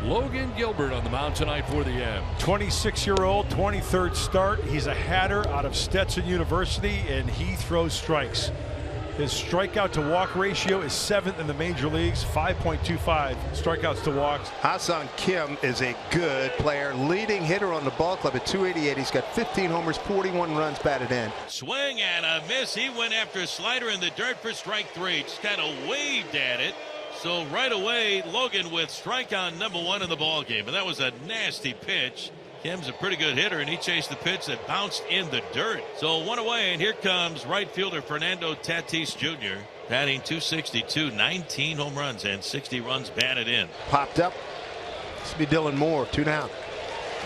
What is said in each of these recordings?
Logan Gilbert on the mound tonight for the M's. 26-year-old, 23rd start. He's a Hatter out of Stetson University, and he throws strikes. His strikeout to walk ratio is 7th in the major leagues, 5.25 strikeouts to walks. Ha-Seong Kim is a good player, leading hitter on the ball club at 288. He's got 15 homers, 41 runs batted in. Swing and a miss. He went after a slider in the dirt for strike 3. Just kind of waved at it. So right away, Logan with strikeout number 1 in the ball game, and that was a nasty pitch. Kim's a pretty good hitter, and he chased the pitch that bounced in the dirt. So 1 away, and here comes right fielder Fernando Tatis Jr. batting .262, 19 home runs and 60 runs batted in. Popped up. This will be Dylan Moore, 2 down.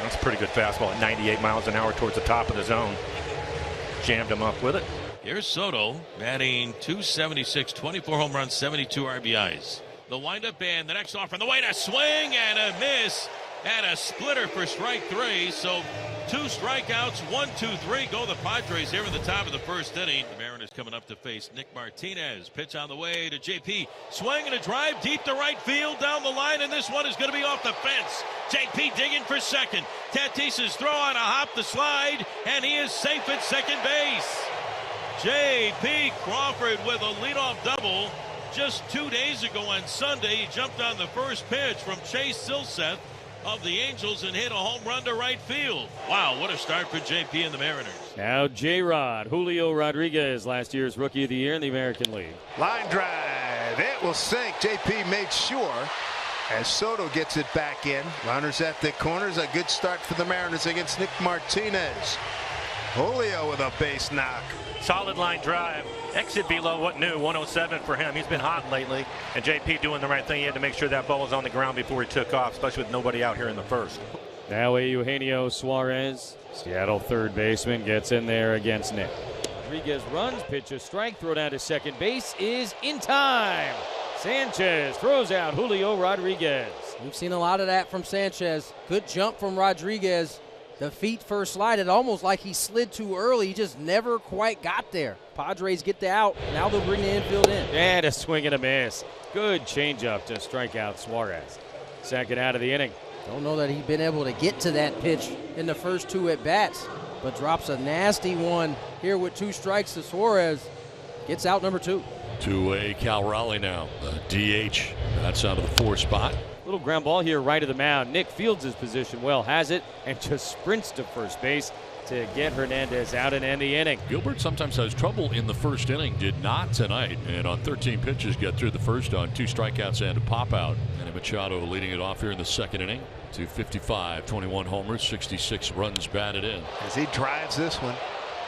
That's a pretty good fastball at 98 miles an hour towards the top of the zone. Jammed him up with it. Here's Soto batting .276, 24 home runs, 72 RBIs. The windup and the next offer on the way to swing and a miss. And a splitter for strike 3. So 2 strikeouts, 1, 2, 3 go the Padres here in the top of the first inning. The Mariners coming up to face Nick Martinez. Pitch on the way to JP. Swing and a drive deep to right field down the line, and this one is going to be off the fence. JP digging for second. Tatis's throw on a hop the slide, and he is safe at second base. J.P. Crawford with a leadoff double. Just 2 days ago on Sunday, he jumped on the first pitch from Chase Silseth of the Angels and hit a home run to right field. Wow, what a start for JP and the Mariners. Now J-Rod, Julio Rodriguez, last year's Rookie of the Year in the American League. Line drive. It will sink. JP made sure as Soto gets it back in. Runners at the corners. A good start for the Mariners against Nick Martinez. Julio with a base knock. Solid line drive. Exit below what new 107 for him. He's been hot lately, and JP doing the right thing. He had to make sure that ball was on the ground before he took off, especially with nobody out here in the first. Now Eugenio Suarez, Seattle third baseman, gets in there against Nick. Rodriguez runs, pitch a strike, throw down to second base is in time. Sanchez throws out Julio Rodriguez. We've seen a lot of that from Sanchez. Good jump from Rodriguez. The feet first slide, it almost like he slid too early. He just never quite got there. Padres get the out. Now they'll bring the infield in. And a swing and a miss. Good changeup to strike out Suarez. Second out of the inning. Don't know that he's been able to get to that pitch in the first 2 at-bats, but drops a nasty one here with 2 strikes to Suarez. Gets out number 2. Two-way Cal Raleigh now. DH. That's out of the 4 spot. Little ground ball here right of the mound. Nick fields his position well, has it, and just sprints to first base to get Hernandez out and end the inning. Gilbert sometimes has trouble in the first inning. Did not tonight. And on 13 pitches, get through the first on 2 strikeouts and a pop out. And Machado leading it off here in the second inning. 255, 21 homers, 66 runs batted in. As he drives this one.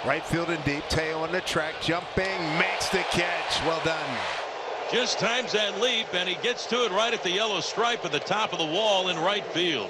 Right field and deep. Teo on the track. Jumping. Makes the catch. Well done. Just times that leap, and he gets to it right at the yellow stripe at the top of the wall in right field.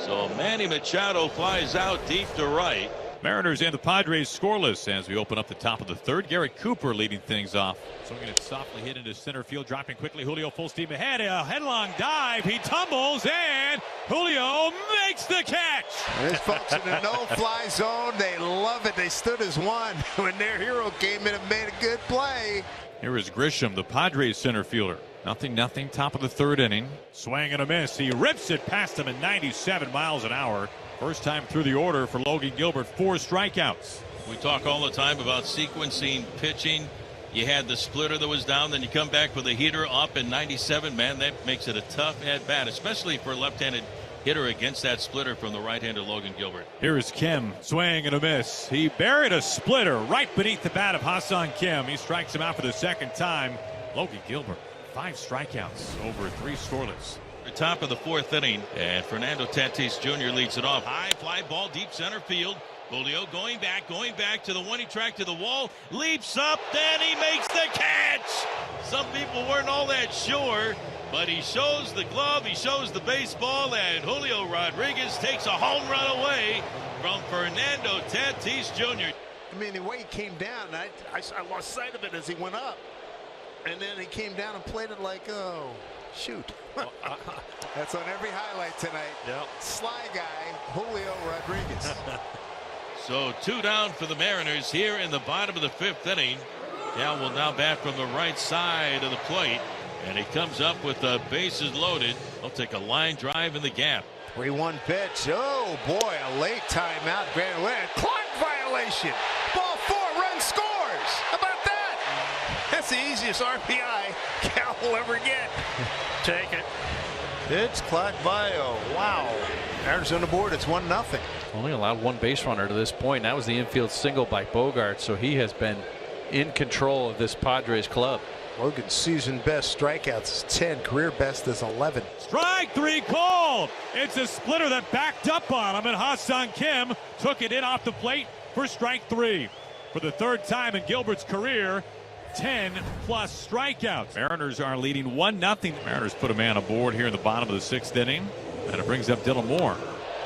So Manny Machado flies out deep to right. Mariners and the Padres scoreless as we open up the top of the third. Garrett Cooper leading things off. Swinging it softly, hit into center field, dropping quickly. Julio full steam ahead. A headlong dive. He tumbles, and Julio makes the catch. There's folks in the no-fly zone. They love it. They stood as one when their hero came in and made a good play. Here is Grisham, the Padres center fielder. Nothing, top of the third inning. Swing and a miss. He rips it past him at 97 miles an hour. First time through the order for Logan Gilbert, 4 strikeouts. We talk all the time about sequencing pitching. You had the splitter that was down, then you come back with a heater up in 97. Man, that makes it a tough at-bat, especially for a left-handed hitter against that splitter from the right-hander Logan Gilbert. Here is Kim, swing and a miss. He buried a splitter right beneath the bat of Ha-Seong Kim. He strikes him out for the second time. Logan Gilbert, 5 strikeouts over 3 scoreless. The top of the 4th inning, and Fernando Tatis Jr. leads it off. High fly ball, deep center field. Julio going back to the one he tracked to the wall, leaps up, then he makes the catch. Some people weren't all that sure, but he shows the glove, he shows the baseball, and Julio Rodriguez takes a home run away from Fernando Tatis Jr. I mean, the way he came down, I lost sight of it as he went up. And then he came down and played it like, oh, shoot. That's on every highlight tonight. Yep. Sly guy, Julio Rodriguez. So 2 down for the Mariners here in the bottom of the 5th inning. Cal will now bat from the right side of the plate. And he comes up with the bases loaded. He'll take a line drive in the gap. 3-1 pitch. Oh boy, a late timeout. Grand Land clock violation. Ball 4, run scores. How about that? That's the easiest RBI Cal will ever get. Take it. Pitch clock bio. Wow. Mariners on the board. It's 1-0. Only allowed one base runner to this point. That was the infield single by Bogart, so he has been in control of this Padres club. Logan's season best strikeouts is 10. Career best is 11. Strike 3 called. It's a splitter that backed up on him, and Ha-Seong Kim took it in off the plate for strike 3. For the third time in Gilbert's career, 10+ strikeouts. Mariners are leading 1-0. Mariners put a man aboard here in the bottom of the 6th inning, and it brings up Dylan Moore.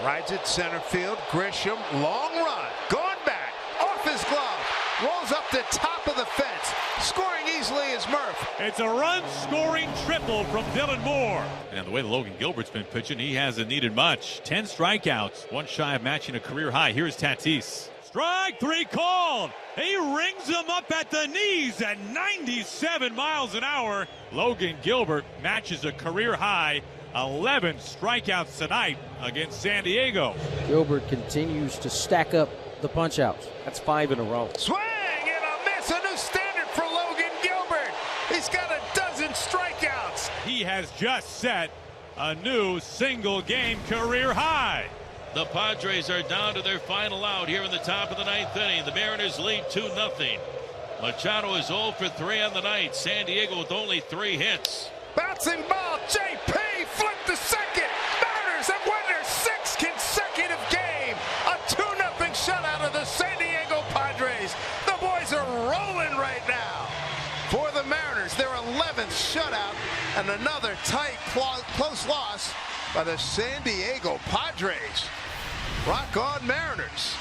Rides it center field. Grisham, long run, going back, off his glove, rolls up the top of the fence. Scoring easily is Murph. It's a run-scoring triple from Dylan Moore. And the way Logan Gilbert's been pitching, he hasn't needed much. 10 strikeouts, one shy of matching a career high. Here's Tatis. Strike 3 called. He rings him up at the knees at 97 miles an hour. Logan Gilbert matches a career high. 11 strikeouts tonight against San Diego. Gilbert continues to stack up the punch-outs. That's 5 in a row. Swing and a miss. A new standard for Logan Gilbert. He's got a dozen strikeouts. He has just set a new single-game career high. The Padres are down to their final out here in the top of the 9th inning. The Mariners lead 2-0. Machado is 0 for 3 on the night. San Diego with only 3 hits. Bouncing ball. JP flipped to second. Mariners have won their 6th consecutive game. A 2-0 shutout of the San Diego Padres. The boys are rolling right now. For the Mariners, their 11th shutout and another tight, close loss by the San Diego Padres. Rock on, Mariners.